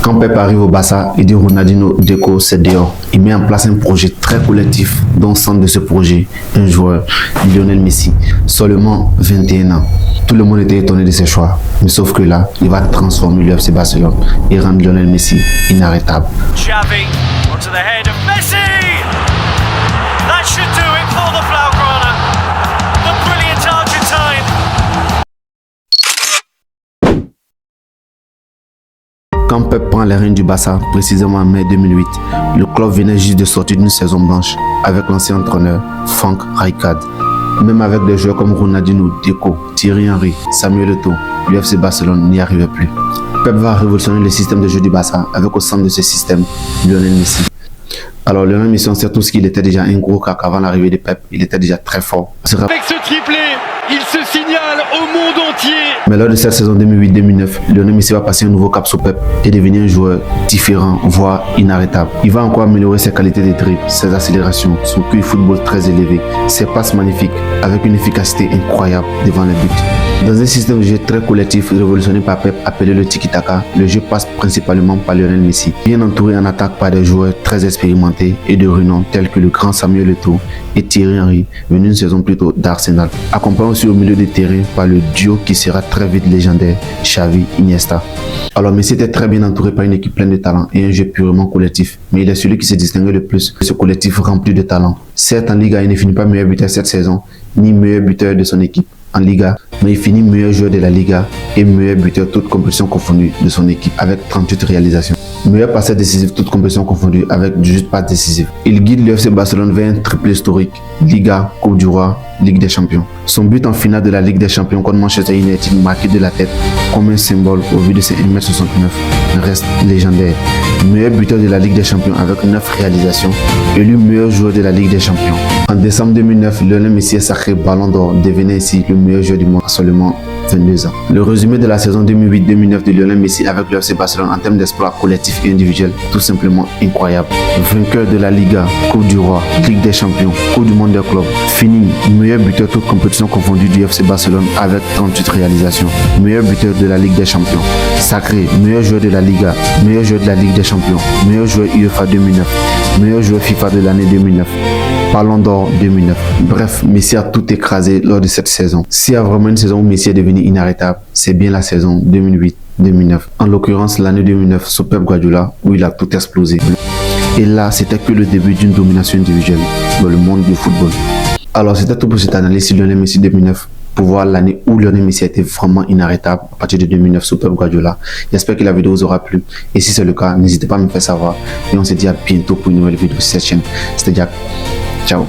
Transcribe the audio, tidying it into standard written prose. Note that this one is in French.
Quand Pep arrive au Barça, il dit Ronaldinho, Deco, c'est dehors. Il met en place un projet très collectif, dont au centre de ce projet, un joueur, Lionel Messi, seulement 21 ans. Tout le monde était étonné de ses choix, mais sauf que là, il va transformer le FC Barcelone et rendre Lionel Messi inarrêtable. Xavi onto the head of Messi. That should do it for the Blaugrana. The brilliant Argentine. Quand Pep prend les rênes du Barça, précisément en mai 2008, le club venait juste de sortir d'une saison blanche avec l'ancien entraîneur Frank Rijkaard. Même avec des joueurs comme Ronaldinho, Deco, Thierry Henry, Samuel Eto'o, l'UFC Barcelone n'y arrivait plus. Pep va révolutionner le système de jeu du Barça avec au centre de ce système Lionel Messi. Alors Lionel Messi, on sait tous qu'il était déjà un gros crack avant l'arrivée de Pep, il était déjà très fort. Avec ce triplé, il se signale au monde entier. Mais lors de cette saison 2008-2009, Lionel Messi va passer un nouveau cap sur Pep et devenir un joueur différent, voire inarrêtable. Il va encore améliorer ses qualités de dribble, ses accélérations, son QI football très élevé, ses passes magnifiques avec une efficacité incroyable devant les buts. Dans un système de jeu très collectif révolutionné par Pep appelé le tiki-taka, le jeu passe principalement par Lionel Messi, bien entouré en attaque par des joueurs très expérimentés et de renom tels que le grand Samuel Eto'o et Thierry Henry, venu une saison plus tôt d'Arsenal. Accompagné aussi au milieu des terrains par le duo qui sera très vite légendaire, Xavi Iniesta. Alors Messi était très bien entouré par une équipe pleine de talent et un jeu purement collectif, mais il est celui qui se distinguait le plus de ce collectif rempli de talent. Certes en Liga, il ne finit pas meilleur buteur cette saison, ni meilleur buteur de son équipe en Liga, mais il finit meilleur joueur de la Liga et meilleur buteur toutes compétitions confondues de son équipe avec 38 réalisations. Meilleur passeur décisif toutes compétitions confondues avec 18 passes décisives. Il guide l'UFC Barcelone vers un triplé historique, Liga, Coupe du Roi, Ligue des Champions. Son but en finale de la Ligue des Champions contre Manchester United marqué de la tête comme un symbole au vu de ses 1m69 reste légendaire. Meilleur buteur de la Ligue des Champions avec 9 réalisations, élu meilleur joueur de la Ligue des Champions. En décembre 2009, Lionel Messi est sacré Ballon d'Or, devenant ainsi le meilleur joueur du monde à seulement 22 ans. Le résumé de la saison 2008-2009 de Lionel Messi avec le FC Barcelone en termes d'exploits collectifs et individuels, tout simplement incroyable. Vainqueur de la Liga, Coupe du Roi, Ligue des Champions, Coupe du Monde des clubs, fini meilleur buteur toutes compétitions confondues du FC Barcelone avec 38 réalisations, meilleur buteur de la Ligue des Champions, sacré meilleur joueur de la Liga, meilleur joueur de la Ligue des Champions, meilleur joueur UEFA 2009, meilleur joueur FIFA de l'année 2009, Ballon d'Or 2009. Bref, Messi a tout écrasé lors de cette saison. S'il y a vraiment une saison où Messi est devenu inarrêtable, c'est bien la saison 2008-2009. En l'occurrence, l'année 2009 sous Pep Guardiola où il a tout explosé. Et là, c'était que le début d'une domination individuelle dans le monde du football. Alors, c'était tout pour cette analyse sur Lionel Messi 2009. Pour voir l'année où Lionel Messi a été vraiment inarrêtable à partir de 2009 sous Pep Guardiola. J'espère que la vidéo vous aura plu. Et si c'est le cas, n'hésitez pas à me faire savoir. Et on se dit à bientôt pour une nouvelle vidéo sur cette chaîne. C'était Jack. Ciao.